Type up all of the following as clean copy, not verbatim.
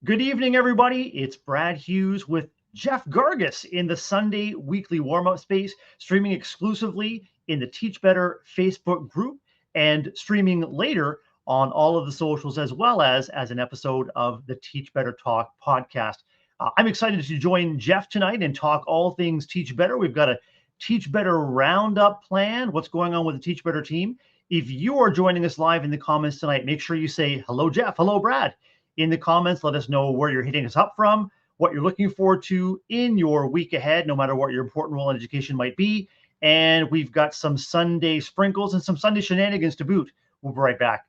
Good evening, everybody. It's Brad Hughes with Jeff Gargas in the Sunday weekly warm-up space, streaming exclusively in the Teach Better Facebook group and streaming later on all of the socials as well as an episode of the Teach Better Talk podcast. I'm excited to join Jeff tonight and talk all things Teach Better. We've got a Teach Better roundup plan, what's going on with the Teach Better team. If you are joining us live in the comments tonight, make sure you say, hello, Jeff, hello, Brad. In the comments, let us know where you're hitting us up from, what you're looking forward to in your week ahead, no matter what your important role in education might be. And we've got some Sunday sprinkles and some Sunday shenanigans to boot. We'll be right back.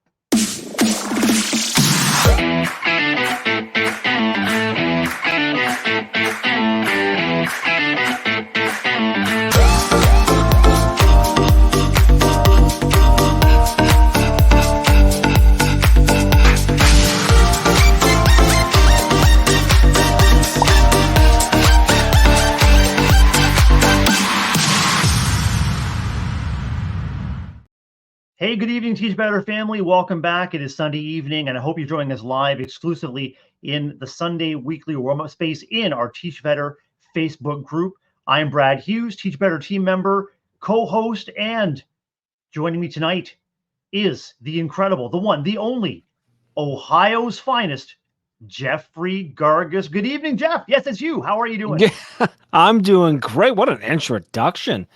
Hey, good evening, Teach Better family. Welcome back. It is Sunday evening, and I hope you're joining us live exclusively in the Sunday weekly warm-up space in our Teach Better Facebook group. I'm Brad Hughes, Teach Better team member, co-host, and joining me tonight is the incredible, the one, the only, Ohio's finest, Jeffrey Gargas. Good evening, Jeff. Yes, it's you. How are you doing? I'm doing great. What an introduction.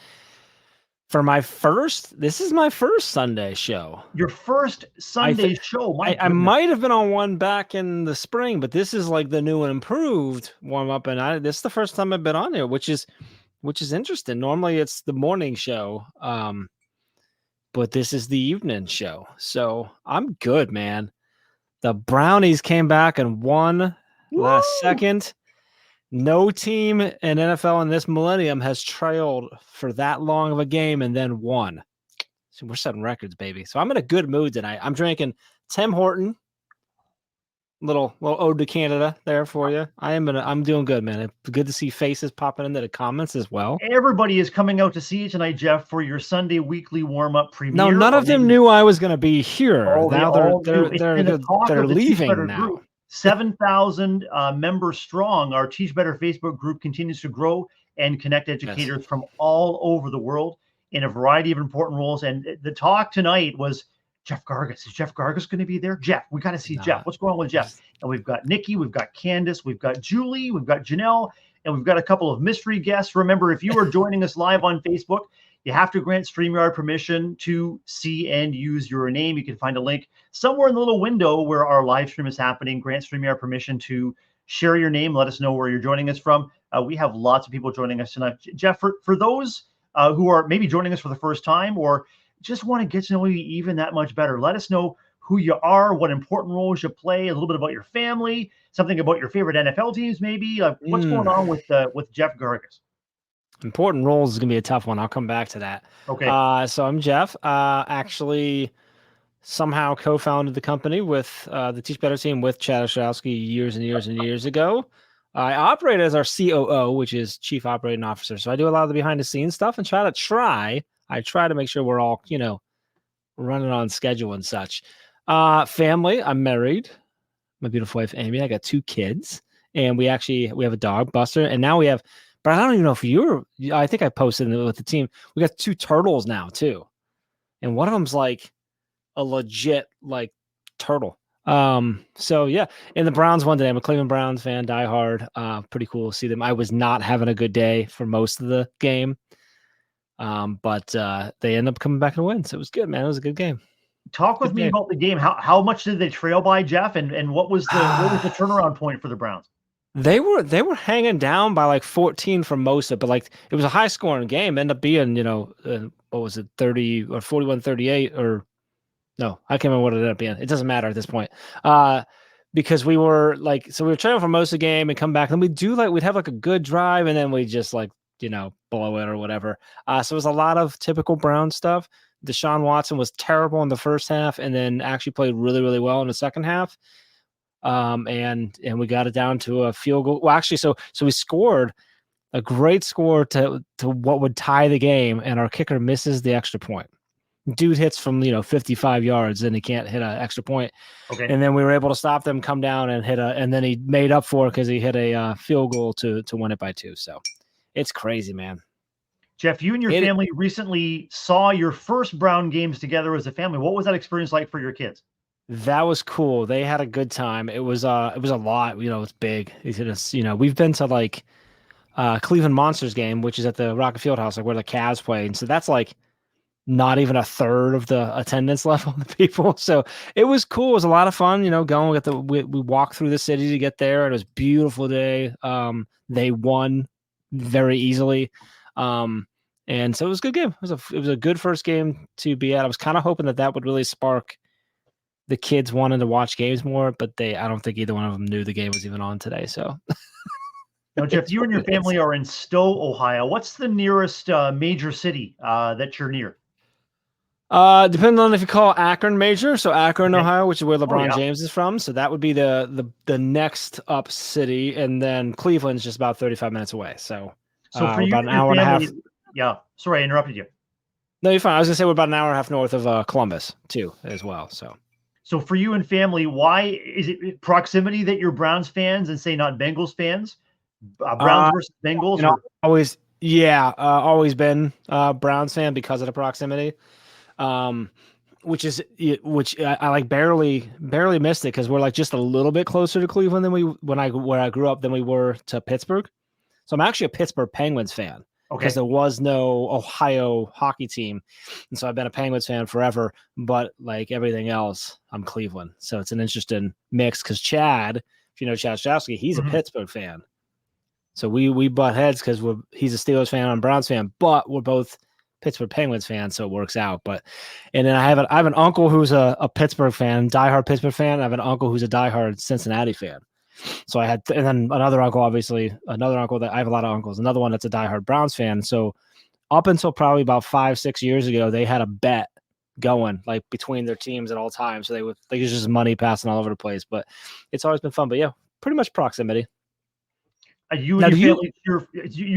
This is my first Sunday show. Your first Sunday show. I might have been on one back in the spring, but this is like the new and improved warm up, and this is the first time I've been on here, which is interesting. Normally it's the morning show, but this is the evening show, so I'm good, man. The Brownies came back and won last second. No team in NFL in this millennium has trailed for that long of a game and then won. So we're setting records, baby. So I'm in a good mood tonight. I'm drinking Tim Horton. Little ode to Canada there for you. I'm doing good, man. It's good to see faces popping into the comments as well. Everybody is coming out to see you tonight, Jeff, for your Sunday weekly warm-up premiere. No, none of them knew I was going to be here. Now they're leaving now. Group. 7,000 members strong. Our Teach Better Facebook group continues to grow and connect educators from all over the world in a variety of important roles. And the talk tonight was Jeff Gargas. Is Jeff Gargas going to be there? Jeff, we got to see Jeff. What's going on with Jeff? And we've got Nikki, we've got Candace, we've got Julie, we've got Janelle, and we've got a couple of mystery guests. Remember, if you are joining us live on Facebook, you have to grant StreamYard permission to see and use your name. You can find a link somewhere in the little window where our live stream is happening. Grant StreamYard permission to share your name. Let us know where you're joining us from. We have lots of people joining us tonight. Jeff, for those who are maybe joining us for the first time or just want to get to know you even that much better, let us know who you are, what important roles you play, a little bit about your family, something about your favorite NFL teams, maybe. What's going on with Jeff Gargas? Important roles is going to be a tough one. I'll come back to that. Okay. So I'm Jeff. Actually, somehow co-founded the company with the Teach Better team with Chad Ostrowski years and years and years ago. I operate as our COO, which is Chief Operating Officer. So I do a lot of the behind-the-scenes stuff and I try to make sure we're all, running on schedule and such. Family, I'm married. My beautiful wife, Amy. I got 2 kids. And we have a dog, Buster. And now we have... But I don't even know if I think I posted it with the team. We got 2 turtles now too. And one of them's like a legit turtle. So yeah. And the Browns won today. I'm a Cleveland Browns fan, diehard. Pretty cool to see them. I was not having a good day for most of the game. But they end up coming back and win. So it was good, man. It was a good game. Talk with me about the game. How much did they trail by, Jeff? And what was the turnaround point for the Browns? They were hanging down by 14 for most of it, but it was a high scoring game. Ended up being, what was it, 30 or 41-38 or no, I can't remember what it ended up being. It doesn't matter at this point. Because we were we were trailing for most of the game and come back and we'd have a good drive and then we just blow it or whatever. So it was a lot of typical Brown stuff. Deshaun Watson was terrible in the first half and then actually played really, really well in the second half. And we got it down to a field goal. Well, actually, so we scored a great score to what would tie the game, and our kicker misses the extra point. dude hits from 55 yards and he can't hit an extra point. Okay. And then we were able to stop them, come down and and then he made up for it because he hit a field goal to win it by 2. So it's crazy, man. Jeff, you and your family recently saw your first Brown games together as a family. What was that experience like for your kids? That was cool. They had a good time. It was a lot. It's big. We've been to like Cleveland Monsters game, which is at the Rocket Fieldhouse, like where the Cavs play, and so that's like not even a third of the attendance level of the people. So it was cool. It was a lot of fun. Going with we walked through the city to get there. It was a beautiful day. They won very easily. And so it was a good game. It was a good first game to be at. I was kind of hoping that would really spark the kids wanting to watch games more, but I don't think either one of them knew the game was even on today. So now, Jeff, you and your family are in Stowe, Ohio. What's the nearest major city that you're near? Depending on if you call Akron major, so Akron, Ohio, which is where LeBron James is from. So that would be the next up city, and then Cleveland's just about 35 minutes away. So for you about an hour and a half. Yeah, sorry, I interrupted you. No, you're fine. I was gonna say we're about an hour and a half north of Columbus too, as well. So for you and family, why is it proximity that you're Browns fans and say not Bengals fans? Browns versus Bengals? Always been Browns fan because of the proximity. Which I like barely missed it because we're like just a little bit closer to Cleveland than where I grew up than we were to Pittsburgh. So I'm actually a Pittsburgh Penguins fan because there was no Ohio hockey team, and so I've been a Penguins fan forever. But like everything else, I'm Cleveland. So it's an interesting mix because Chad, if you know Chad Strowski, he's a Pittsburgh fan. So we butt heads because he's a Steelers fan, I'm a Browns fan, but we're both Pittsburgh Penguins fans, so it works out. And then I have an uncle who's a Pittsburgh fan, diehard Pittsburgh fan. I have an uncle who's a diehard Cincinnati fan. So and then another uncle that I have a lot of uncles, another one that's a diehard Browns fan. So up until probably about 5-6 years ago, they had a bet going like between their teams at all times. So there's just money passing all over the place, but it's always been fun. But yeah, pretty much proximity. Your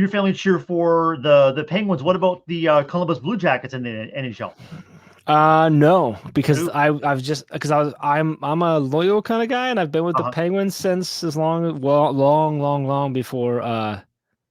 family cheer for the Penguins. What about the Columbus Blue Jackets in the NHL? No, because I'm a loyal kind of guy, and I've been with the Penguins since long before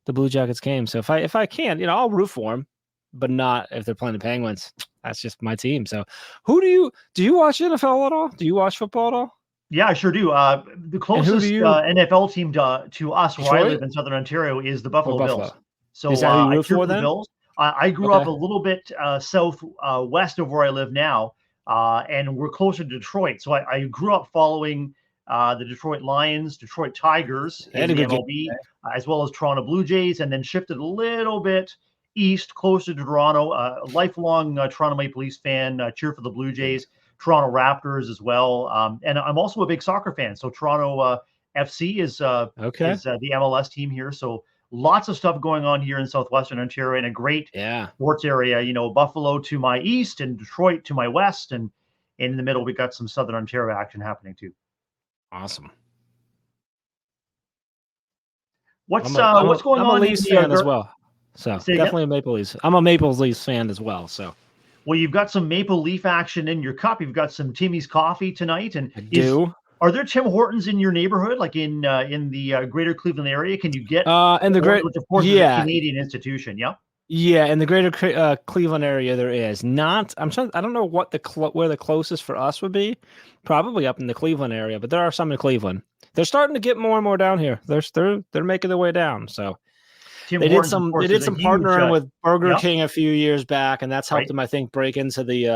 the Blue Jackets came. So if I can, I'll root for them, but not if they're playing the Penguins. That's just my team. So do you watch NFL at all? Do you watch football at all? Yeah, I sure do. The closest NFL team to us where I live in Southern Ontario is the Buffalo Bills. So is that who you root for the Bills. I grew up a little bit southwest of where I live now, and we're closer to Detroit. So I grew up following the Detroit Lions, Detroit Tigers in the MLB, as well as Toronto Blue Jays, and then shifted a little bit east, closer to Toronto. A lifelong Toronto Maple Leafs fan, cheer for the Blue Jays. Toronto Raptors as well, and I'm also a big soccer fan. So Toronto FC is the MLS team here. So lots of stuff going on here in southwestern Ontario, and a great sports area. Buffalo to my east and Detroit to my west, and in the middle we got some Southern Ontario action happening too. Awesome. What's going on? I'm a Leafs fan as well. So definitely a Maple Leafs. I'm a Maple Leafs fan as well. So. Well, you've got some Maple Leaf action in your cup. You've got some Timmy's Coffee tonight, and I do. Are there Tim Hortons in your neighborhood, like in the greater Cleveland area? Can you get in the great? Which of course is a Canadian institution. Yeah. Yeah, in the greater Cleveland area, there is not. I don't know what where the closest for us would be. Probably up in the Cleveland area, but there are some in Cleveland. They're starting to get more and more down here. They're making their way down. So. They did some partnering with Burger King a few years back, and that's helped them, I think, break into the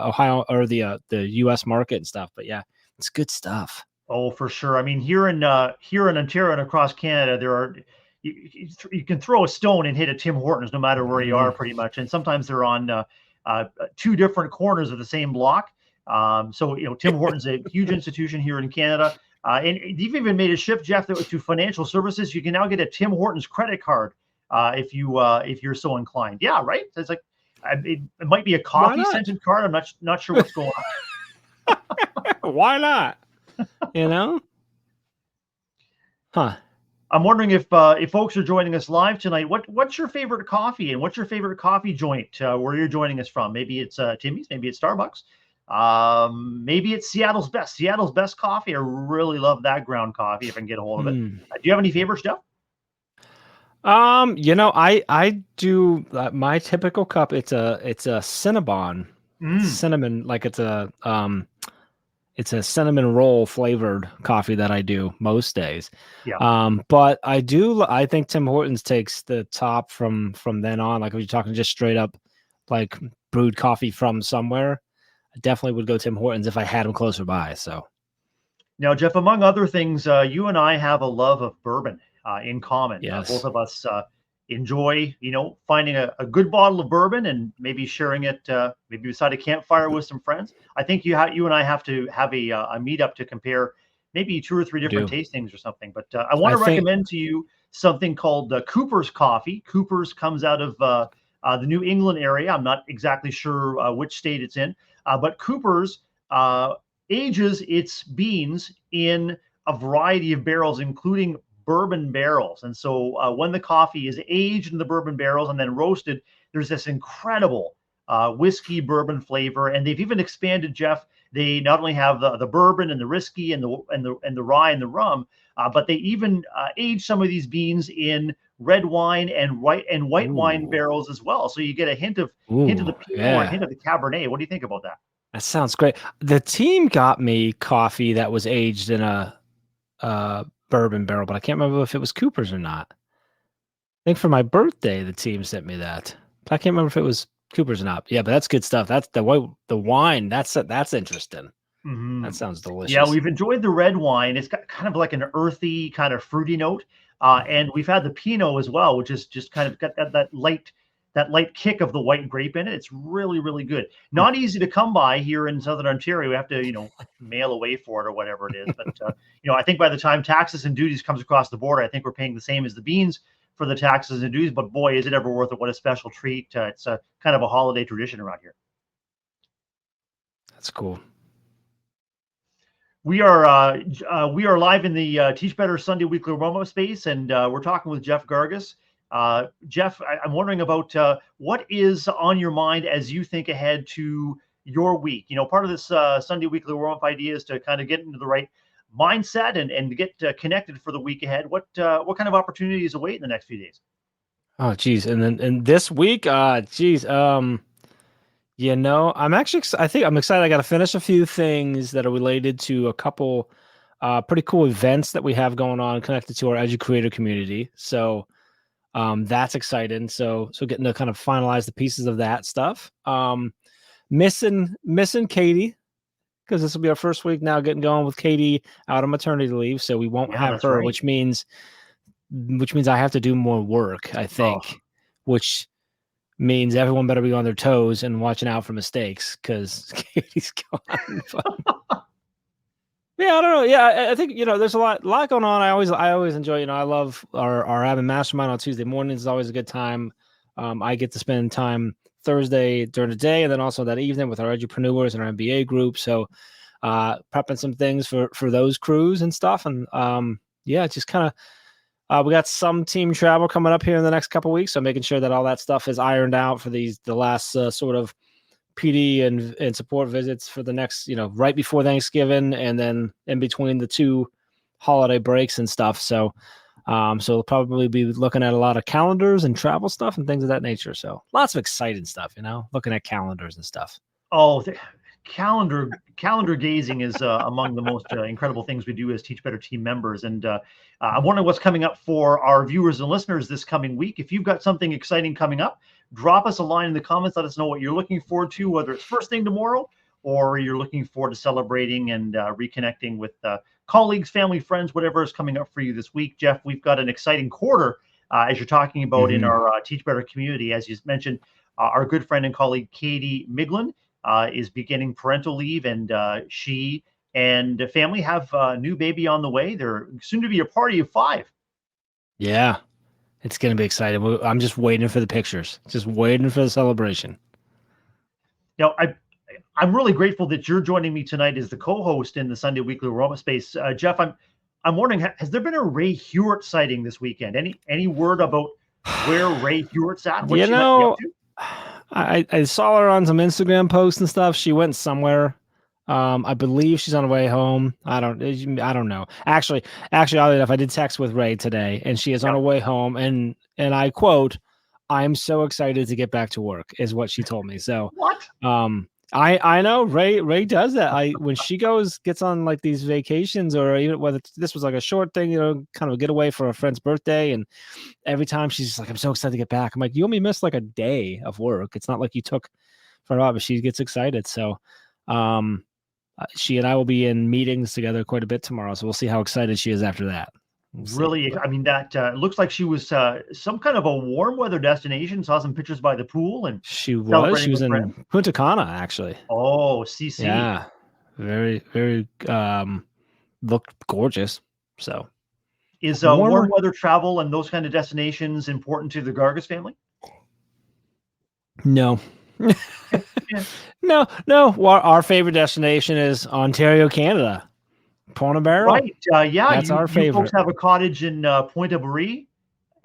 Ohio or the U.S. market and stuff. But yeah, it's good stuff. Oh, for sure. I mean, here in Ontario and across Canada, there are you can throw a stone and hit a Tim Hortons no matter where you are, pretty much. And sometimes they're on two different corners of the same block. So Tim Hortons is a huge institution here in Canada. And you've even made a shift, Jeff, to financial services. You can now get a Tim Hortons credit card if you're so inclined. Yeah, right. It's like it might be a coffee scented card. I'm not sure what's going on. Why not? Huh? I'm wondering if folks are joining us live tonight, what's your favorite coffee and what's your favorite coffee joint where you're joining us from? Maybe it's Timmy's, maybe it's Starbucks, maybe it's Seattle's Best. Seattle's Best coffee. I really love that ground coffee if I can get a hold of it. Do you have any favorites, Jeff? I do my typical cup. It's a Cinnabon, cinnamon, like it's a cinnamon roll flavored coffee that I do most days. Yeah. But I think Tim Hortons takes the top from then on. Like if you're talking just straight up like brewed coffee from somewhere, I definitely would go Tim Hortons if I had them closer by. So now, Jeff, among other things, you and I have a love of bourbon in common. Yes. Both of us enjoy, finding a good bottle of bourbon and maybe sharing it, maybe beside a campfire with some friends. I think you and I have to have a meetup to compare maybe 2 or 3 different tastings or something. But I want to recommend to you something called Cooper's Coffee. Cooper's comes out of the New England area. I'm not exactly sure which state it's in, but Cooper's ages its beans in a variety of barrels, including bourbon barrels. And so when the coffee is aged in the bourbon barrels and then roasted, there's this incredible whiskey bourbon flavor. And they've even expanded, Jeff. They not only have the bourbon and the whiskey and the rye and the rum, but they even age some of these beans in red wine and white wine barrels as well. So you get a hint of the Pinot or a hint of the Cabernet. What do you think about that? That sounds great. The team got me coffee that was aged in a bourbon barrel, but I can't remember if it was Cooper's or not. I think for my birthday, the team sent me that, but I can't remember if it was Cooper's or not. Yeah, but that's good stuff. That's the wine. That's interesting. Mm-hmm. That sounds delicious. Yeah, we've enjoyed the red wine. It's got kind of like an earthy, kind of fruity note, and we've had the Pinot as well, which is just kind of got that light kick of the white grape in it. It's really, really good. Not easy to come by here in Southern Ontario. We have to, mail away for it or whatever it is. But, I think by the time taxes and duties comes across the border, I think we're paying the same as the beans for the taxes and duties. But boy, is it ever worth it. What a special treat. It's a kind of a holiday tradition around here. That's cool. We are live in the Teach Better Sunday Weekly Aroma space, and we're talking with Jeff Gargas. Jeff, I'm wondering about what is on your mind as you think ahead to your week. Part of this Sunday Weekly Warm-Up idea is to kind of get into the right mindset and get connected for the week ahead. What kind of opportunities await in the next few days? Oh, geez. And this week, I'm actually, I think I'm excited. I got to finish a few things that are related to a couple pretty cool events that we have going on connected to our Educreator community. So that's exciting. So getting to kind of finalize the pieces of that stuff. Missing Katie, because this will be our first week now getting going with Katie out on maternity leave. So we won't have her, right. which means I have to do more work, I think, which means everyone better be on their toes and watching out for mistakes because Katie's gone. Yeah, I don't know. Yeah, I think there's a lot going on. I always enjoy. I love our having mastermind on Tuesday mornings is always a good time. I get to spend time Thursday during the day, and then also that evening with our edupreneurs and our MBA group. So, prepping some things for those crews and stuff, and just kind of. We got some team travel coming up here in the next couple of weeks, so making sure that all that stuff is ironed out for the last sort of PD and support visits for the next, right before Thanksgiving and then in between the 2 holiday breaks and stuff. So we'll probably be looking at a lot of calendars and travel stuff and things of that nature. So lots of exciting stuff, looking at calendars and stuff. Oh, calendar gazing is among the most incredible things we do as Teach Better team members. And I'm wondering what's coming up for our viewers and listeners this coming week. If you've got something exciting coming up, drop us a line in the comments. Let us know what you're looking forward to, whether it's first thing tomorrow or you're looking forward to celebrating and reconnecting with colleagues, family, friends, whatever is coming up for you this week. Jeff, we've got an exciting quarter as you're talking about in our Teach Better community. As you mentioned, our good friend and colleague, Katie Miglin, is beginning parental leave, and she and family have a new baby on the way. They're soon to be a party of 5. Yeah. It's going to be exciting. I'm just waiting for the pictures, just waiting for the celebration. I'm really grateful that you're joining me tonight as the co-host in the Sunday Weekly Aroma Space. Jeff, I'm wondering, has there been a Ray Hewitt sighting this weekend? Any word about where Ray Hewitt's at? What You she might be know, up to? I saw her on some Instagram posts and stuff. She went somewhere. I believe she's on her way home. I don't know. Actually, oddly enough, I did text with Ray today, and she is on her way home. And I quote, "I'm so excited to get back to work," is what she told me. So, What? I know Ray does that. When she gets on like these vacations, or even whether this was like a short thing, kind of a getaway for a friend's birthday, and every time she's just like, "I'm so excited to get back." I'm like, "You only missed like a day of work. It's not like you took for a while," but she gets excited. So, she and I will be in meetings together quite a bit tomorrow. So we'll see how excited she is after that. Really, I mean, that looks like she was some kind of a warm weather destination. Saw some pictures by the pool, and she was in friends. Punta Cana, actually. Oh, CC. Yeah, very, very looked gorgeous. So, is warm weather travel and those kind of destinations important to the Gargas family? No. No. Our favorite destination is Ontario, Canada. Point of Barrel. Right. Yeah. That's our favorite. You folks have a cottage in Point of Barrie.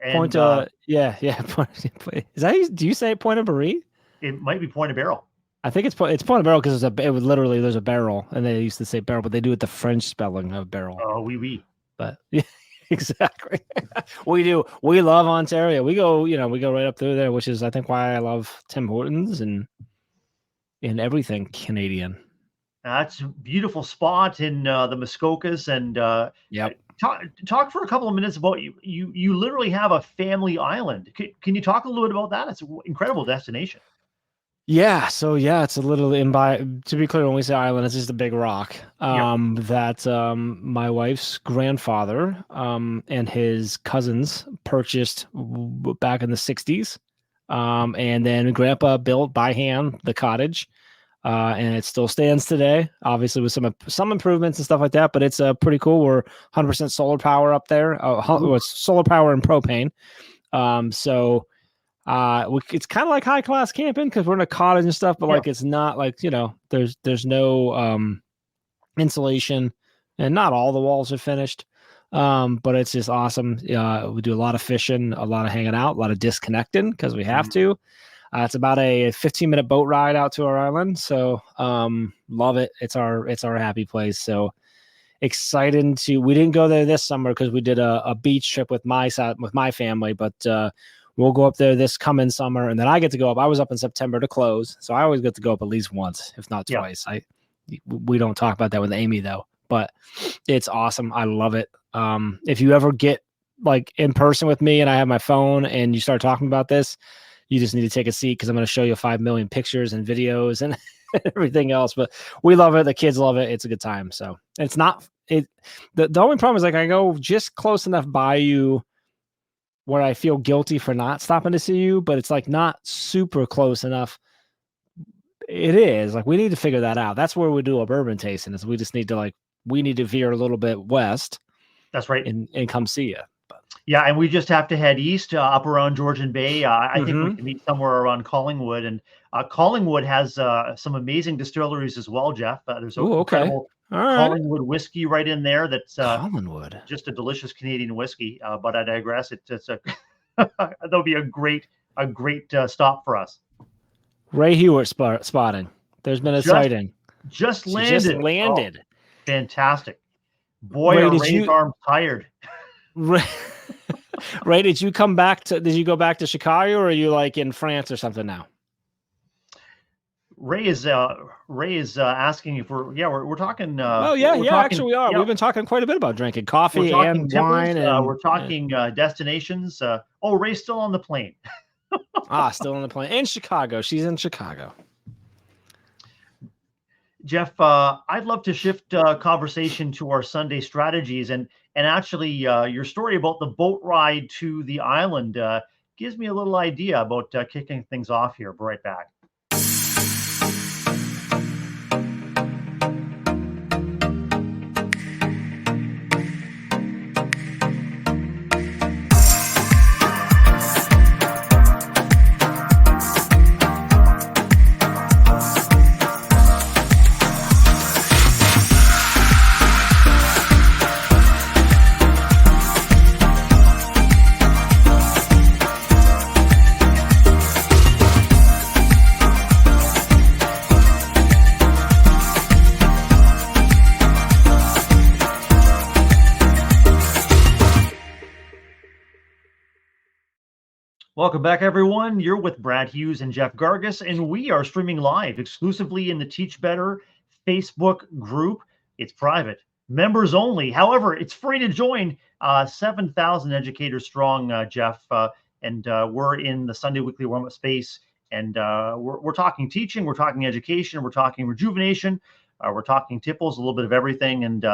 Yeah. Is that, do you say Point of Barrie? It might be Point of Barrel. I think it's Point of Barrel because there's a barrel, and they used to say barrel, but they do it the French spelling of barrel. Oh, oui. But yeah, exactly. We do. We love Ontario. We go right up through there, which is I think why I love Tim Hortons and everything Canadian. That's a beautiful spot in the Muskokas, and talk for a couple of minutes about you literally have a family island. Can you talk a little bit about that? It's an incredible destination. Yeah, so it's a little to be clear, when we say island, it's just a big rock that my wife's grandfather and his cousins purchased back in the 60s. And then Grandpa built by hand the cottage. And it still stands today, obviously with some improvements and stuff like that, but it's pretty cool. We're 100% solar power up there. It's solar power and propane. So it's kind of like high class camping because we're in a cottage and stuff, but like it's not like there's no insulation, and not all the walls are finished. But it's just awesome. We do a lot of fishing, a lot of hanging out, a lot of disconnecting because we have to. It's about a 15-minute boat ride out to our island. So love it. It's our happy place. So excited we didn't go there this summer because we did a beach trip with my family, but we'll go up there this coming summer, and then I get to go up. I was up in September to close, so I always get to go up at least once, if not twice. We don't talk about that with Amy though, but it's awesome. I love it. If you ever get like in person with me and I have my phone and you start talking about this, you just need to take a seat because I'm going to show you 5 million pictures and videos and everything else. But we love it. The kids love it. It's a good time. So it's not it. The only problem is like I go just close enough by you where I feel guilty for not stopping to see you, but it's like not super close enough. It is like we need to figure that out. That's where we do a bourbon tasting. Is we just need to veer a little bit west. That's right, and come see you. Yeah, and we just have to head east up around Georgian Bay. I think we can meet somewhere around Collingwood, and Collingwood has some amazing distilleries as well, Jeff. There's incredible Collingwood whiskey right in there. That's Collingwood, just a delicious Canadian whiskey. But I digress. That'll be a great stop for us. Ray Hewitt spotting. There's been a sighting. Just landed. Oh, fantastic. Boy, Ray, are Ray's arms tired. Ray, did you go back to Chicago, or are you like in France or something now? Ray is asking if we're talking. Actually we are. Yeah. We've been talking quite a bit about drinking coffee and wine, and we're talking destinations. Ray's still on the plane. Still on the plane in Chicago. She's in Chicago. Jeff, I'd love to shift conversation to our Sunday strategies, and actually your story about the boat ride to the island gives me a little idea about kicking things off here. Be right back. Welcome back, everyone. You're with Brad Hughes and Jeff Gargas, and we are streaming live exclusively in the Teach Better Facebook group. It's private, members only. However, it's free to join. 7,000 educators strong, Jeff, and we're in the Sunday Weekly Warm-Up space, and we're talking teaching, we're talking education, we're talking rejuvenation, we're talking tipples, a little bit of everything, and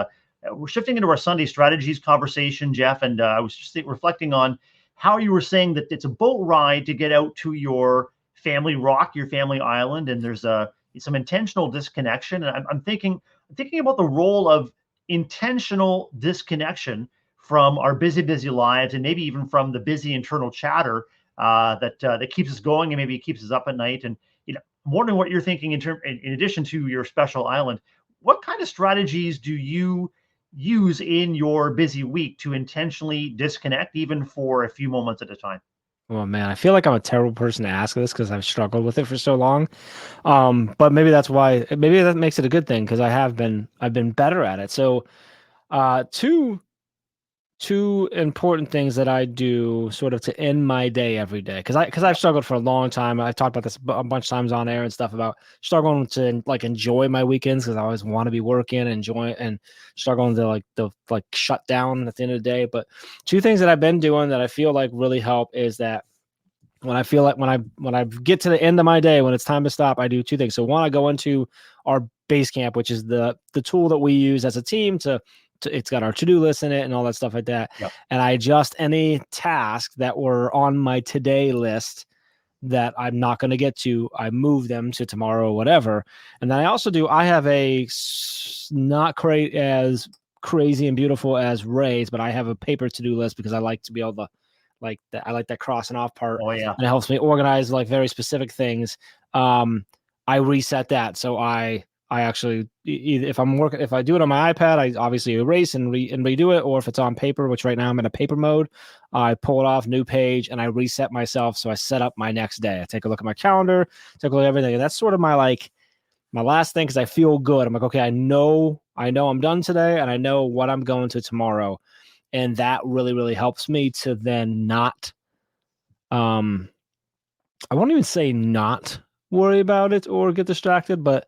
we're shifting into our Sunday strategies conversation, Jeff, and I was just reflecting on how you were saying that it's a boat ride to get out to your family rock, your family island, and there's some intentional disconnection. And I'm thinking about the role of intentional disconnection from our busy lives, and maybe even from the busy internal chatter that keeps us going and maybe keeps us up at night. And I'm wondering what you're thinking in addition to your special island. What kind of strategies do you use in your busy week to intentionally disconnect, even for a few moments at a time? Oh man, I feel like I'm a terrible person to ask this because I've struggled with it for so long. But maybe that's why. Maybe that makes it a good thing because I've been better at it. So, two important things that I do sort of to end my day every day because I've struggled for a long time. I've talked about this a bunch of times on air and stuff about struggling to like enjoy my weekends because I always want to be working and enjoy and struggling to like shut down at the end of the day. But two things that I've been doing that I feel like really help is that when I feel like when I get to the end of my day, when it's time to stop, I do two things. So one, I go into our Basecamp, which is the tool that we use as a team to it's got our to-do list in it and all that stuff like that. Yep. And I adjust any tasks that were on my today list that I'm not going to get to. I move them to tomorrow or whatever. And then I have a not quite as crazy and beautiful as Ray's, but I have a paper to-do list because I like to be able to I like that crossing off part. Oh yeah. And it helps me organize like very specific things. I reset that. So I actually, if I do it on my iPad, I obviously erase and redo it. Or if it's on paper, which right now I'm in a paper mode, I pull it off, new page, and I reset myself. So I set up my next day. I take a look at my calendar, take a look at everything. And that's sort of my last thing because I feel good. I'm like, okay, I know I'm done today and I know what I'm going to tomorrow. And that really, really helps me to then not, I won't even say not worry about it or get distracted, but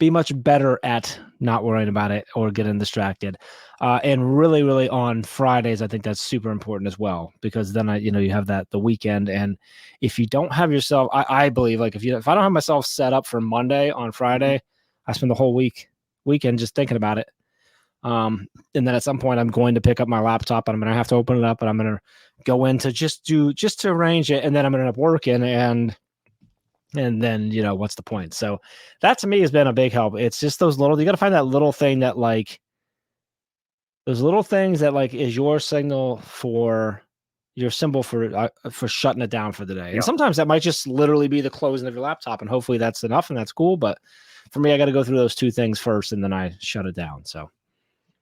be much better at not worrying about it or getting distracted. And really, really on Fridays, I think that's super important as well, because then you have the weekend. And if you don't have yourself, I believe like if I don't have myself set up for Monday on Friday, I spend the whole weekend just thinking about it. And then at some point I'm going to pick up my laptop and I'm going to have to open it up and I'm going to go in to just to arrange it. And then I'm going to end up working and then, what's the point? So that to me has been a big help. It's just you got to find that little thing that those little things that is your signal for your symbol for shutting it down for the day. Yeah. And sometimes that might just literally be the closing of your laptop, and hopefully that's enough and that's cool. But for me, I got to go through those two things first and then I shut it down. So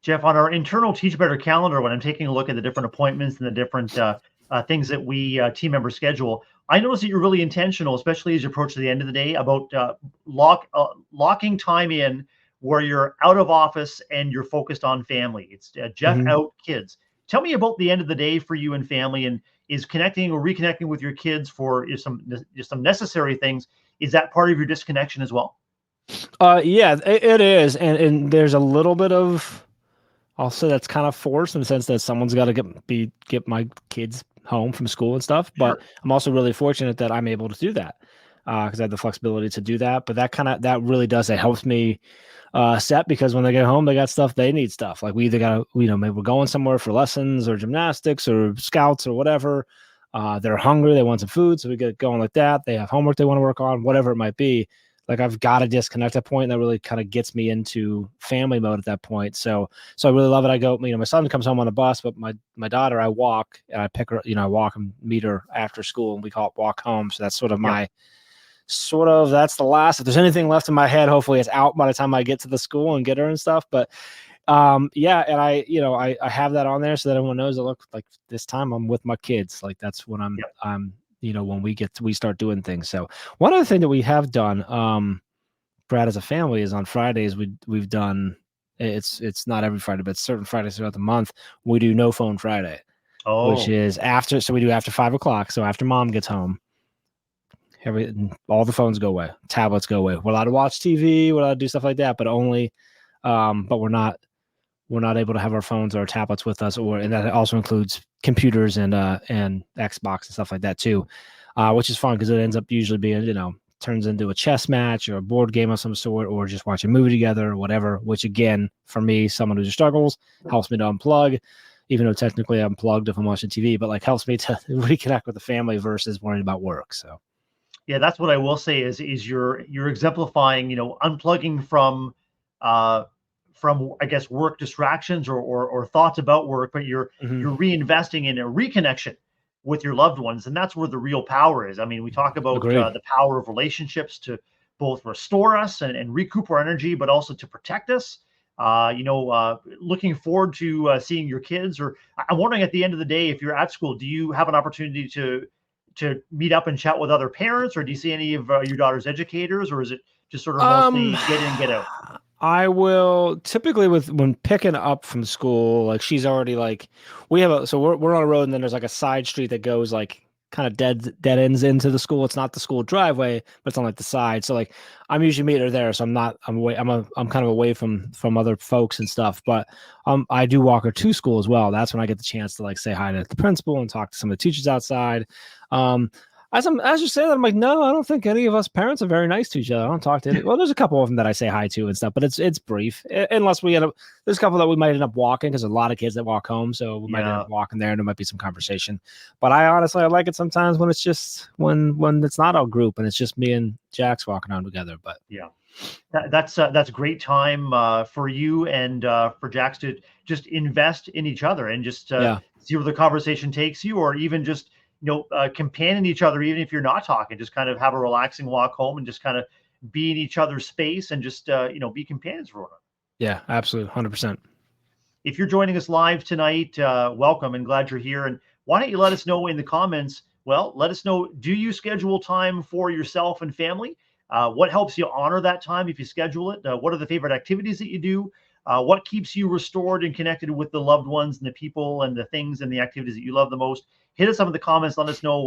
Jeff, on our internal Teach Better calendar, when I'm taking a look at the different appointments and the different things that we team members schedule, I notice that you're really intentional, especially as you approach the end of the day, about locking time in where you're out of office and you're focused on family. It's Jeff out, kids. Tell me about the end of the day for you and family, and is connecting or reconnecting with your kids for some necessary things. Is that part of your disconnection as well? Yeah, it is, and there's a little bit of, I'll say that's kind of forced in the sense that someone's got to get my kids home from school and stuff. But sure. I'm also really fortunate that I'm able to do that because I have the flexibility to do that. But that really does, it helps me set, because when they get home, they got stuff, they need stuff. Like we either got to, maybe we're going somewhere for lessons or gymnastics or scouts or whatever. They're hungry, they want some food, so we get going like that. They have homework they want to work on, whatever it might be. Like I've got to disconnect at that point. And that really kind of gets me into family mode at that point. So I really love it. I go, my son comes home on the bus, but my daughter, I walk and I pick her, I walk and meet her after school, and we call it walk home. So that's sort of that's the last, if there's anything left in my head, hopefully it's out by the time I get to the school and get her and stuff. But yeah. And I have that on there so that everyone knows that, look, like this time I'm with my kids. Like that's when I'm when we start doing things. So one other thing that we have done, Brad, as a family, is on Fridays we've done, it's not every Friday, but certain Fridays throughout the month, we do no phone Friday. which Oh, is after. So we do after 5 o'clock. So after mom gets home, all the phones go away, tablets go away. We're allowed to watch TV, we're allowed to do stuff like that, but only, but we're not able to have our phones or our tablets with us, and that also includes computers and Xbox and stuff like that too, which is fun because it ends up usually being, turns into a chess match or a board game of some sort, or just watch a movie together or whatever, which again, for me, someone who just struggles, helps me to unplug, even though technically I'm plugged if I'm watching TV, but like helps me to reconnect with the family versus worrying about work. So yeah, that's what I will say is you're exemplifying, unplugging uh from I guess work distractions or thoughts about work, but you're reinvesting in a reconnection with your loved ones, and that's where the real power is. I mean, we talk about agreed. the power of relationships to both restore us and recoup our energy, but also to protect us. Looking forward to seeing your kids. Or I'm wondering, at the end of the day, if you're at school, do you have an opportunity to meet up and chat with other parents, or do you see any of your daughter's educators, or is it just sort of Um, mostly get in, get out? I will typically when picking up from school, like she's already like so we're on a road and then there's like a side street that goes like kind of dead ends into the school. It's not the school driveway, but it's on like the side. So like I'm usually meeting her there, so I'm kind of away from other folks and stuff. But I do walk her to school as well. That's when I get the chance to like say hi to the principal and talk to some of the teachers outside. Um, as you say that, I'm like, no, I don't think any of us parents are very nice to each other. I don't talk to any. Well, there's a couple of them that I say hi to and stuff, but it's brief. Unless we end up, there's a couple that we might end up walking because a lot of kids that walk home, so we might end Yeah. up walking there and there might be some conversation. But I like it sometimes when it's just when it's not a group and it's just me and Jax walking on together. But Yeah. That's great time for you and for Jax to just invest in each other and just yeah, see where the conversation takes you, or even just companion each other, even if you're not talking. Just kind of have a relaxing walk home and just kind of be in each other's space and just be companions for one another. yeah, absolutely, 100%. If you're joining us live tonight, welcome and glad you're here. And why don't you let us know in the comments? Well, let us know, do you schedule time for yourself and family? What helps you honor that time if you schedule it? What are the favorite activities that you do? What keeps you restored and connected with the loved ones and the people and the things and the activities that you love the most? Hit us up in the comments. Let us know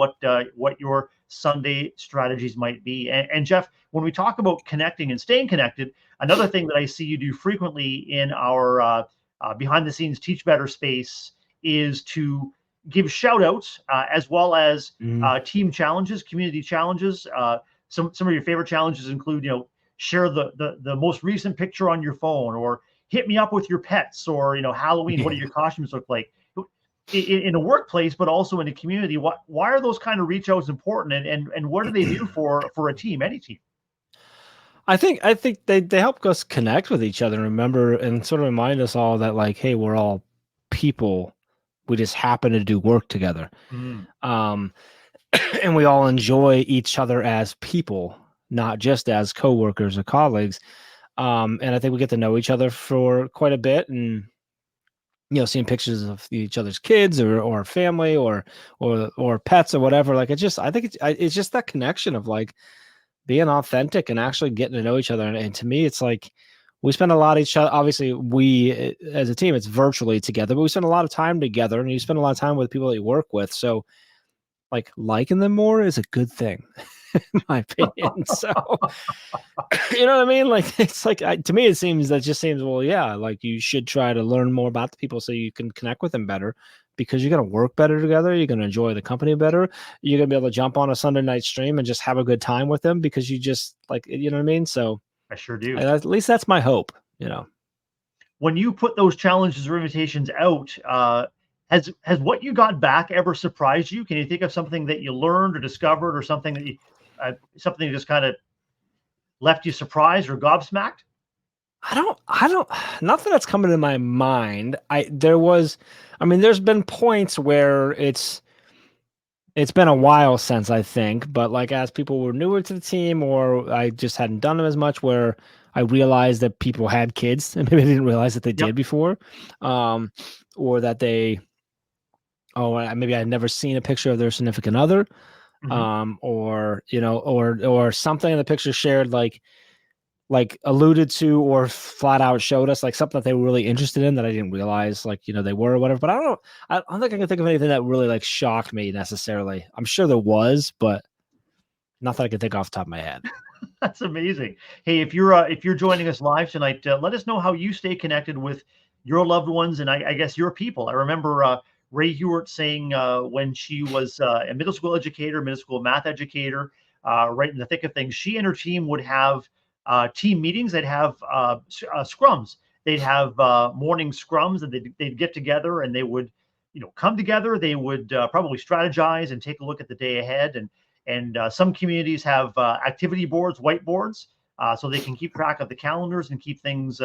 what your Sunday strategies might be. And Jeff, when we talk about connecting and staying connected, another thing that I see you do frequently in our behind the scenes Teach Better space is to give shout outs as well as Mhm. team challenges, community challenges. Some of your favorite challenges include, share the most recent picture on your phone, or hit me up with your pets, or, Halloween, what do your costumes look like? In a workplace, but also in a community. Why are those kind of reach outs important, and what do they do for a team, any team? I think they help us connect with each other and remember and sort of remind us all that like, hey, we're all people. We just happen to do work together. Mm, Um, and we all enjoy each other as people, not just as coworkers or colleagues. And I think we get to know each other for quite a bit, and seeing pictures of each other's kids or family or pets or whatever. Like I think it's just that connection of like being authentic and actually getting to know each other. And to me, it's like we spend a lot of each other. Obviously, we as a team, it's virtually together, but we spend a lot of time together, and you spend a lot of time with people that you work with. So, like liking them more is a good thing, in my opinion. So, you know what I mean? Like it's like to me, it just seems well, yeah. Like you should try to learn more about the people so you can connect with them better. Because you're gonna work better together, you're gonna enjoy the company better. You're gonna be able to jump on a Sunday night stream and just have a good time with them because you just like you know what I mean. So I sure do. at least that's my hope. You know. When you put those challenges or invitations out, has what you got back ever surprised you? Can you think of something that you learned or discovered, or something something that just kind of left you surprised or gobsmacked? I don't, nothing that's coming to my mind. There's been points where it's been a while since I think, but like as people were newer to the team or I just hadn't done them as much where I realized that people had kids and maybe I didn't realize that they Yep. did before. Um, or that maybe I'd never seen a picture of their significant other. Hmm. Or something in the picture shared like like alluded to or flat out showed us like something that they were really interested in that I didn't realize like, they were or whatever. But I don't think I can think of anything that really like shocked me necessarily. I'm sure there was, but not that I can think off the top of my head. That's amazing. Hey, if you're joining us live tonight, let us know how you stay connected with your loved ones and I guess your people. I remember Ray Hewart saying when she was a middle school educator, middle school math educator, right in the thick of things, she and her team would have team meetings. They'd have scrums. They'd have morning scrums, and they'd get together and they would, come together. They would probably strategize and take a look at the day ahead. And some communities have activity boards, whiteboards, so they can keep track of the calendars and keep things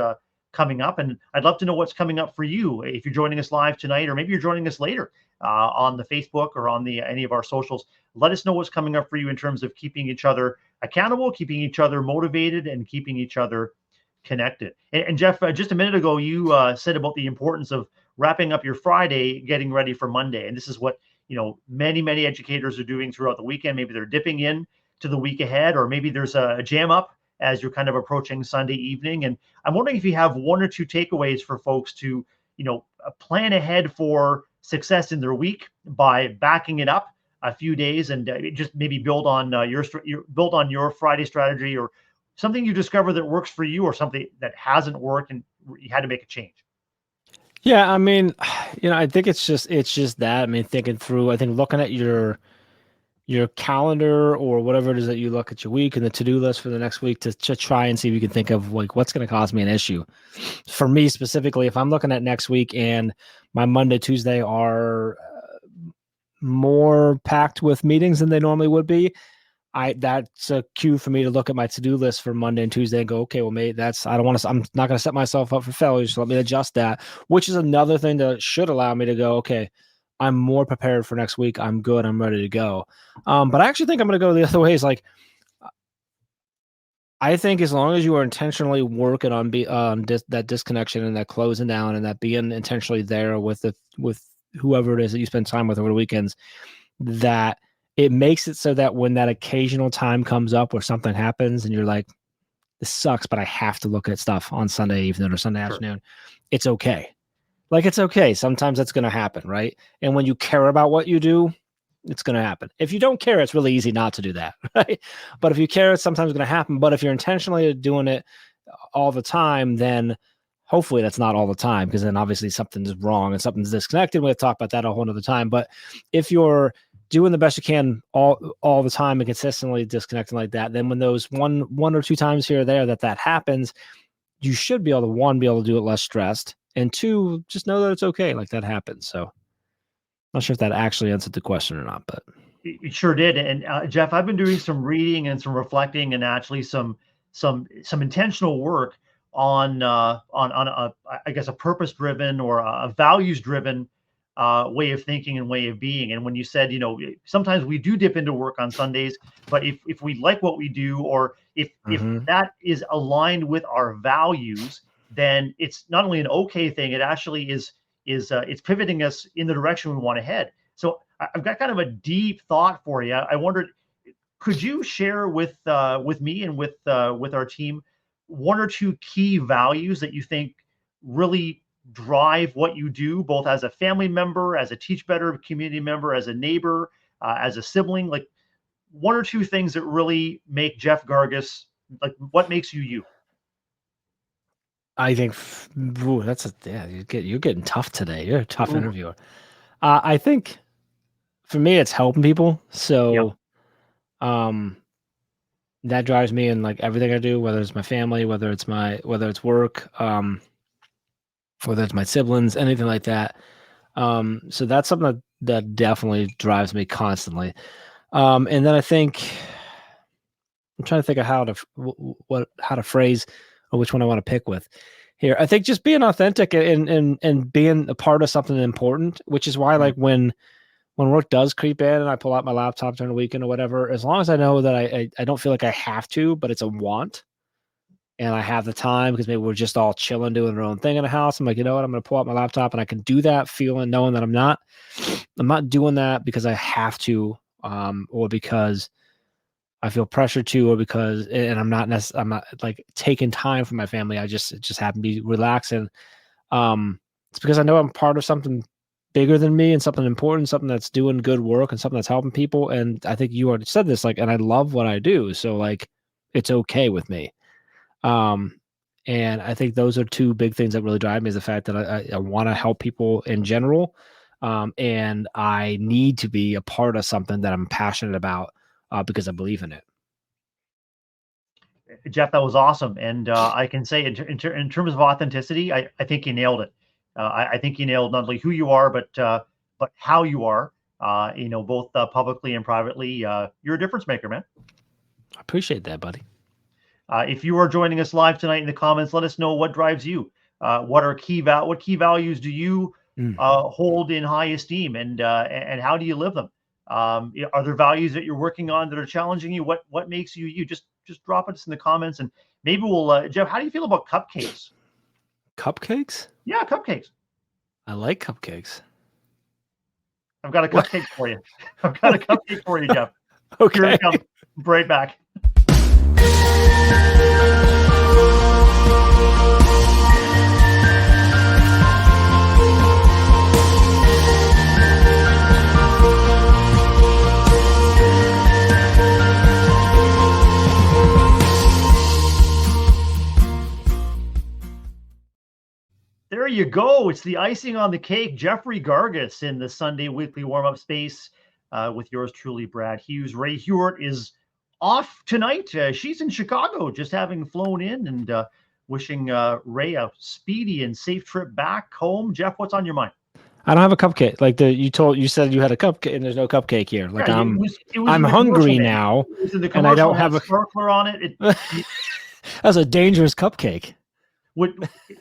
coming up. And I'd love to know what's coming up for you if you're joining us live tonight, or maybe you're joining us later on the Facebook or on any of our socials. Let us know what's coming up for you in terms of keeping each other accountable, keeping each other motivated, and keeping each other connected. And Jeff, just a minute ago, you said about the importance of wrapping up your Friday, getting ready for Monday. And this is what many educators are doing throughout the weekend. Maybe they're dipping in to the week ahead, or maybe there's a jam up as you're kind of approaching Sunday evening. And I'm wondering if you have one or two takeaways for folks to, plan ahead for success in their week by backing it up a few days and just maybe build on your Friday strategy, or something you discover that works for you, or something that hasn't worked and you had to make a change. Yeah, I mean, I think it's just that. I mean, thinking through, I think looking at your calendar or whatever it is that you look at your week and the to-do list for the next week to try and see if you can think of like what's going to cause me an issue. For me specifically, if I'm looking at next week and my Monday, Tuesday are more packed with meetings than they normally would be, that's a cue for me to look at my to-do list for Monday and Tuesday and go, okay, well, mate, I'm not going to set myself up for failure. So let me adjust that, which is another thing that should allow me to go, okay, I'm more prepared for next week. I'm good. I'm ready to go. But I actually think I'm going to go the other way. Is like, I think as long as you are intentionally working on that disconnection and that closing down and that being intentionally there with whoever it is that you spend time with over the weekends, that it makes it so that when that occasional time comes up where something happens and you're like, this sucks, but I have to look at stuff on Sunday evening or Sunday afternoon, it's okay. Like, it's okay. Sometimes that's going to happen, right? And when you care about what you do, it's going to happen. If you don't care, it's really easy not to do that, right? But if you care, it's sometimes going to happen. But if you're intentionally doing it all the time, then hopefully that's not all the time, because then obviously something's wrong and something's disconnected. We'll talk about that a whole other time. But if you're doing the best you can all the time and consistently disconnecting like that, then when those one or two times here or there that happens, you should be able to, one, be able to do it less stressed, and two, just know that it's okay. Like, that happens. So not sure if that actually answered the question or not, but it sure did. And Jeff, I've been doing some reading and some reflecting, and actually some intentional work on I guess a purpose-driven or a values-driven way of thinking and way of being. And when you said, sometimes we do dip into work on Sundays, but if we like what we do, or if that is aligned with our values, then it's not only an okay thing, it actually is it's pivoting us in the direction we want to head. So I've got kind of a deep thought for you. I wondered, could you share with me and with our team one or two key values that you think really drive what you do, both as a family member, as a Teach Better community member, as a neighbor, as a sibling? Like, one or two things that really make Jeff Gargas, like, what makes you you? I think you're getting tough today. You're a tough interviewer. I think for me, it's helping people. So, that drives me in like everything I do, whether it's my family, whether it's work, whether it's my siblings, anything like that. So that's something that definitely drives me constantly. And then I think I'm trying to think of how to phrase or which one I want to pick with here. I think just being authentic and being a part of something important, which is why like when work does creep in and I pull out my laptop during the weekend or whatever, as long as I know that I don't feel like I have to, but it's a want, and I have the time because maybe we're just all chilling, doing our own thing in the house. I'm like, you know what? I'm going to pull out my laptop and I can do that, knowing that I'm not doing that because I have to, or because I feel pressure to, or because, and I'm not like taking time for my family. It just happened to be relaxing. It's because I know I'm part of something bigger than me and something important, something that's doing good work and something that's helping people. And I think you already said this, like, and I love what I do. So like, it's okay with me. And I think those are two big things that really drive me, is the fact that I want to help people in general. And I need to be a part of something that I'm passionate about, because I believe in it. Jeff, that was awesome. And I can say in terms of authenticity, I think you nailed it. I think you nailed not only who you are, but how you are, both publicly and privately. You're a difference maker, man. I appreciate that, buddy. If you are joining us live tonight in the comments, let us know what drives you. What key values do you hold in high esteem, and how do you live them? Are there values that you're working on that are challenging you? What makes you you? Just drop us in the comments, and maybe we'll Jeff, how do you feel about cupcakes? Cupcakes? Yeah, cupcakes. I like cupcakes. I've got a cupcake for you. I've got a cupcake for you, Jeff. Okay. Here it comes. Right back. There you go. It's the icing on the cake. Jeffrey Gargas in the Sunday weekly warm-up space with yours truly, Brad Hughes. Ray Hewart is off tonight. She's in Chicago, just having flown in, and wishing Ray a speedy and safe trip back home. Jeff, what's on your mind? I don't have a cupcake. Like you said you had a cupcake, and there's no cupcake here. Like, yeah, I'm hungry now, and I don't have a sparkler on it. That's a dangerous cupcake.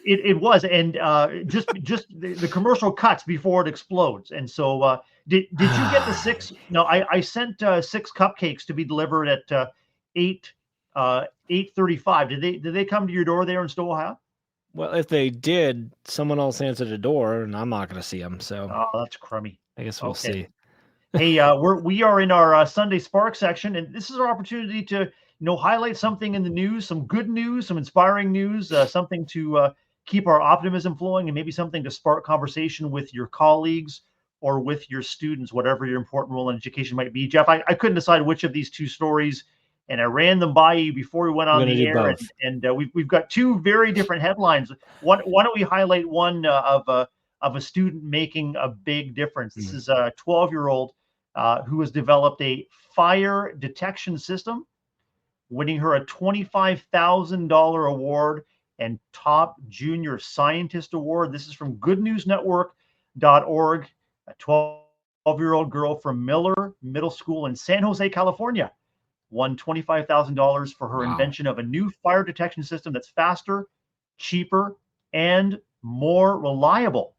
It was, and just the commercial cuts before it explodes. And so, did you get the 6? No, I sent 6 cupcakes to be delivered at 8:35. Did they come to your door there in Stowe, Ohio? Well, if they did, someone else answered the door, and I'm not going to see them. So, that's crummy. I guess we'll see. Hey, we are in our Sunday Spark section, and this is our opportunity to highlight something in the news, some good news, some inspiring news, something to keep our optimism flowing, and maybe something to spark conversation with your colleagues or with your students, whatever your important role in education might be. Jeff, I couldn't decide which of these 2 stories, and I ran them by you before we went on the air, and we've got 2 very different headlines. Why don't we highlight one of a student making a big difference? This is a 12-year-old who has developed a fire detection system, winning her a $25,000 award and top junior scientist award. This is from goodnewsnetwork.org. A 12-year-old girl from Miller Middle School in San Jose, California, won $25,000 for her invention of a new fire detection system that's faster, cheaper, and more reliable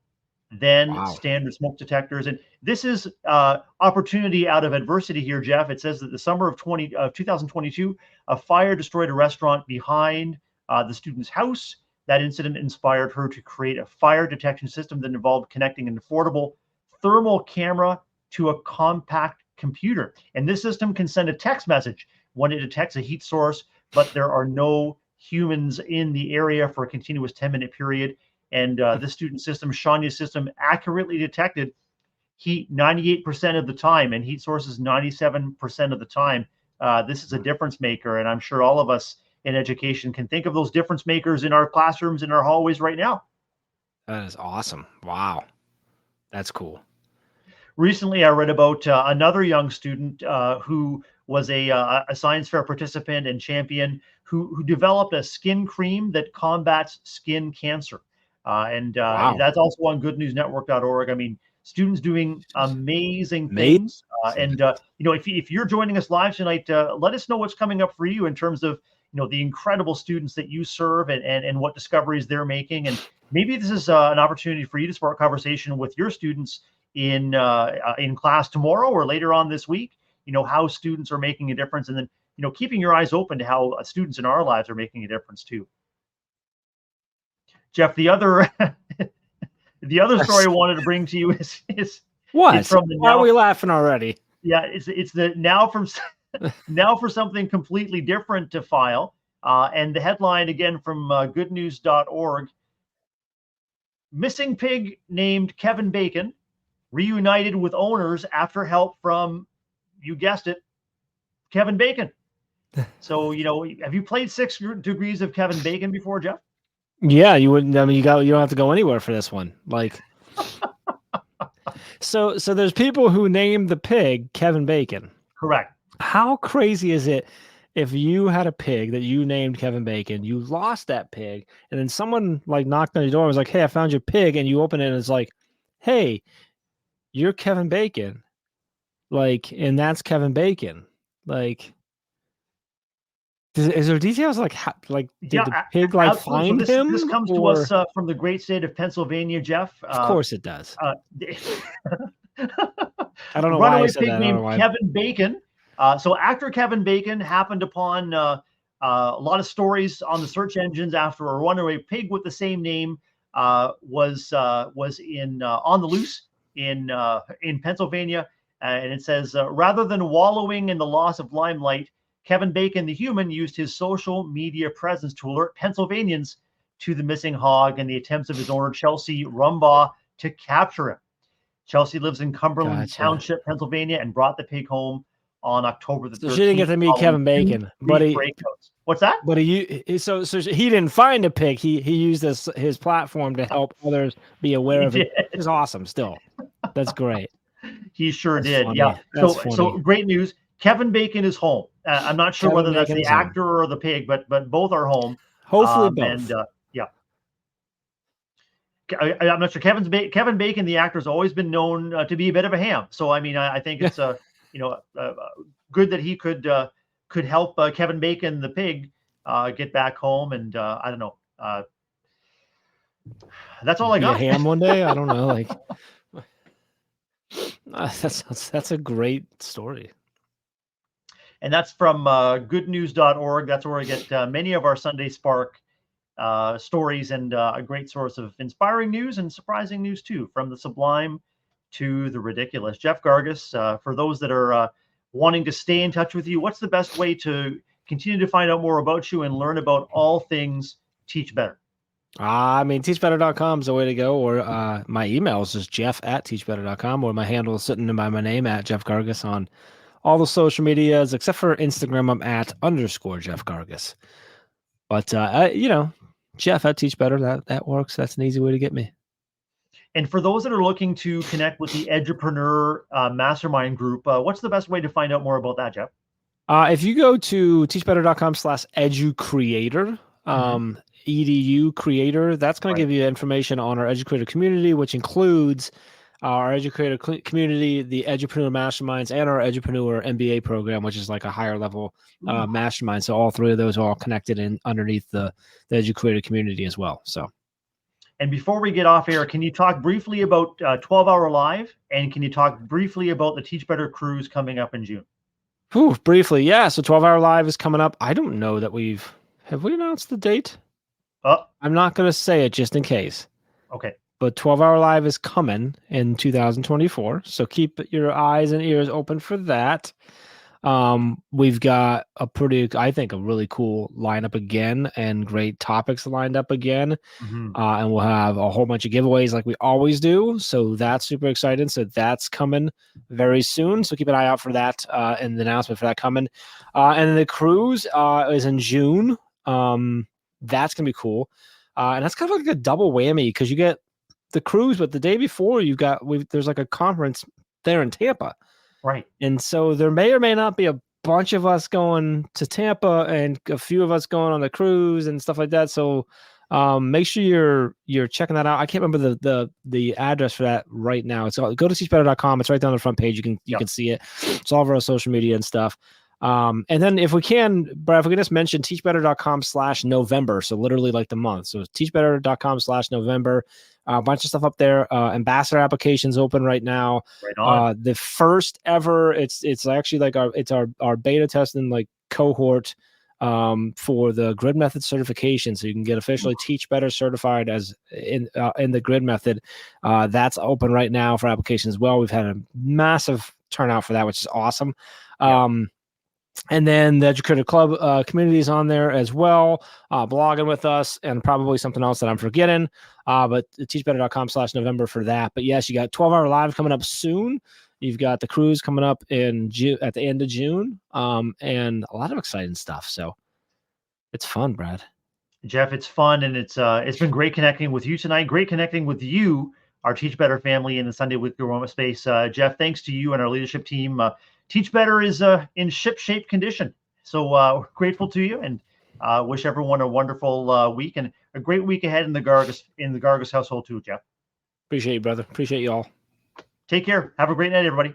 than standard smoke detectors. And this is opportunity out of adversity here, Jeff. It says that the summer of 2022, a fire destroyed a restaurant behind the student's house. That incident inspired her to create a fire detection system that involved connecting an affordable thermal camera to a compact computer. And this system can send a text message when it detects a heat source, but there are no humans in the area for a continuous 10-minute period. And this student system, Shanya's system, accurately detected heat 98% of the time and heat sources 97% of the time. This is a difference maker, and I'm sure all of us in education can think of those difference makers in our classrooms, in our hallways right now. That is awesome. Wow. That's cool. Recently, I read about another young student who was a science fair participant and champion who developed a skin cream that combats skin cancer. That's also on goodnewsnetwork.org. I mean, students doing amazing things. If you're joining us live tonight, let us know what's coming up for you in terms of, the incredible students that you serve and what discoveries they're making. And maybe this is an opportunity for you to spark conversation with your students in class tomorrow or later on this week, how students are making a difference, and then, keeping your eyes open to how students in our lives are making a difference too. Jeff, the other story I wanted to bring to you is what? Why are we laughing already? Yeah, it's the now from Now for something completely different to file. And the headline again from goodnews.org. Missing pig named Kevin Bacon reunited with owners after help from, you guessed it, Kevin Bacon. So, have you played 6 Degrees of Kevin Bacon before, Jeff? Yeah, you wouldn't. I mean, you don't have to go anywhere for this one. Like, so there's people who named the pig Kevin Bacon. Correct. How crazy is it if you had a pig that you named Kevin Bacon, you lost that pig, and then someone like knocked on your door and was like, "Hey, I found your pig," and you open it and it's like, "Hey, you're Kevin Bacon," like, and that's Kevin Bacon. Like, is there details like how, like did the pig like find him? This comes to us from the great state of Pennsylvania, Jeff. Of course it does. I don't know runaway why I said pig that. named Kevin Bacon. So actor Kevin Bacon happened upon a lot of stories on the search engines after a runaway pig with the same name was in on the loose in Pennsylvania, and it says rather than wallowing in the loss of limelight, Kevin Bacon, the human, used his social media presence to alert Pennsylvanians to the missing hog and the attempts of his owner, Chelsea Rumbaugh, to capture him. Chelsea lives in Cumberland Township, Pennsylvania, and brought the pig home on October the 13th. So she didn't get to meet Kevin Bacon, but what's that? But so he didn't find a pig. He used his platform to help others be aware of it. It's awesome. Still, that's great. He sure did. Funny. Yeah. So great news. Kevin Bacon is home. I'm not sure whether that's the actor or the pig, but both are home. Hopefully both. And I'm not sure. Kevin Bacon, the actor, has always been known to be a bit of a ham. So I mean, I think it's good that he could help Kevin Bacon, the pig, get back home. And I don't know. That's all I got. A ham one day. I don't know. Like that's a great story. And that's from goodnews.org. That's where I get many of our Sunday Spark stories and a great source of inspiring news and surprising news, too, from the sublime to the ridiculous. Jeff Gargas, for those that are wanting to stay in touch with you, what's the best way to continue to find out more about you and learn about all things Teach Better? I mean, teachbetter.com is the way to go, or my email is just jeff@teachbetter.com, or my handle is sitting by my name at Jeff Gargas on all the social medias, except for Instagram. I'm at _Jeff Gargas. But, Jeff@teachbetter, that works. That's an easy way to get me. And for those that are looking to connect with the Edupreneur Mastermind group, what's the best way to find out more about that, Jeff? If you go to teachbetter.com/educreator, EDU creator, that's going to give you information on our Educreator community, which includes our Educreator community, the Edupreneur Masterminds, and our Edupreneur MBA program, which is like a higher level mastermind. So all three of those are all connected in underneath the Educreator community as well. So. And before we get off air, can you talk briefly about 12-Hour Live? And can you talk briefly about the Teach Better Cruise coming up in June? Briefly, yeah. So 12-Hour Live is coming up. I don't know that have we announced the date? I'm not going to say it just in case. Okay. But 12-Hour Live is coming in 2024. So keep your eyes and ears open for that. We've got a really cool lineup again and great topics lined up again. And we'll have a whole bunch of giveaways like we always do. So that's super exciting. So that's coming very soon. So keep an eye out for that and the announcement for that coming. And the cruise is in June. That's going to be cool. And that's kind of like a double whammy because you get the cruise, but the day before there's like a conference there in Tampa. Right. And so there may or may not be a bunch of us going to Tampa and a few of us going on the cruise and stuff like that. So make sure you're checking that out. I can't remember the address for that right now. Go to teachbetter.com. It's right down the front page. You can see it. It's all over our social media and stuff. And then if we can just mention teachbetter.com/November. So literally like the month. So teachbetter.com/November. A bunch of stuff up there. Ambassador applications open right now. Right on. The first ever, it's actually like our beta testing like cohort for the Grid Method certification. So you can get officially Teach Better certified as in the Grid Method. That's open right now for applications as well. We've had a massive turnout for that, which is awesome. And then the Educator Club community is on there as well, blogging with us, and probably something else that I'm forgetting. But teachbetter.com/November for that. But yes, you got 12-hour live coming up soon. You've got the cruise coming up in June, at the end of June, and a lot of exciting stuff. So it's fun, Brad. Jeff, it's fun, and it's been great connecting with you tonight. Great connecting with you, our Teach Better family in the Sunday Weekly Roma space. Jeff, thanks to you and our leadership team. Teach Better is in ship-shape condition. So we're grateful to you, and wish everyone a wonderful week and a great week ahead in the Gargas household too, Jeff. Appreciate you, brother. Appreciate you all. Take care. Have a great night, everybody.